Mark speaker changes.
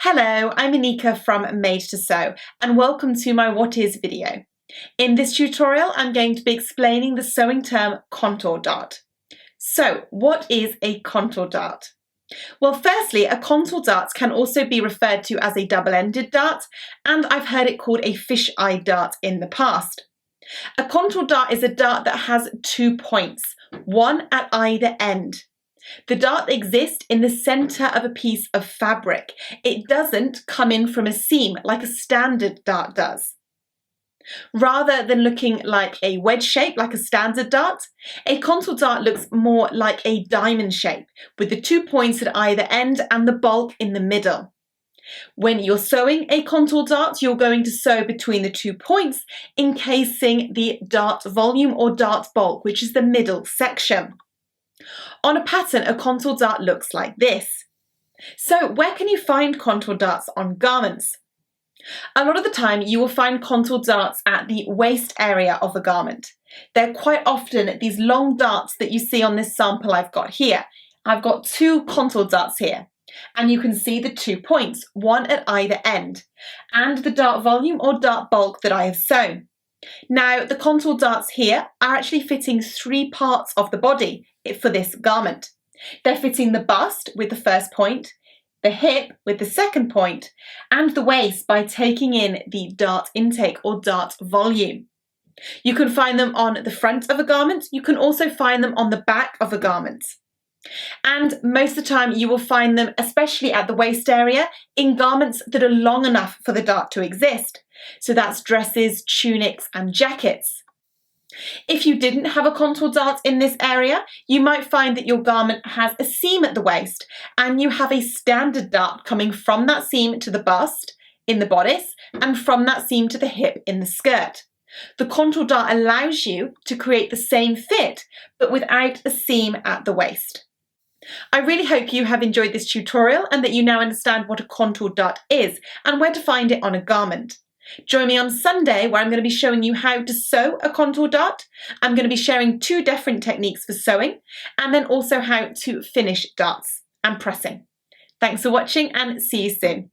Speaker 1: Hello, I'm ANEKA from Made to Sew and welcome to my What Is video. In this tutorial I'm going to be explaining the sewing term contour dart. So what is a contour dart? Well, firstly, a contour dart can also be referred to as a double-ended dart, and I've heard it called a fish-eye dart in the past. A contour dart is a dart that has 2 points, one at either end. The dart exists in the centre of a piece of fabric. It doesn't come in from a seam like a standard dart does. Rather than looking like a wedge shape like a standard dart, a contour dart looks more like a diamond shape with the 2 points at either end and the bulk in the middle. When you're sewing a contour dart, you're going to sew between the 2 points, encasing the dart volume or dart bulk, which is the middle section. On a pattern, a contour dart looks like this. So where can you find contour darts on garments? A lot of the time you will find contour darts at the waist area of a garment. They're quite often these long darts that you see on this sample I've got here. I've got 2 contour darts here, and you can see the 2 points, one at either end, and the dart volume or dart bulk that I have sewn. Now, the contour darts here are actually fitting 3 parts of the body for this garment. They're fitting the bust with the first point, the hip with the second point, and the waist by taking in the dart intake or dart volume. You can find them on the front of a garment. You can also find them on the back of a garment. And most of the time you will find them, especially at the waist area, in garments that are long enough for the dart to exist. So that's dresses, tunics, and jackets. If you didn't have a contour dart in this area, you might find that your garment has a seam at the waist and you have a standard dart coming from that seam to the bust in the bodice and from that seam to the hip in the skirt. The contour dart allows you to create the same fit but without a seam at the waist. I really hope you have enjoyed this tutorial and that you now understand what a contour dart is and where to find it on a garment. Join me on Sunday where I'm going to be showing you how to sew a contour dart. I'm going to be sharing 2 different techniques for sewing and then also how to finish darts and pressing. Thanks for watching and see you soon.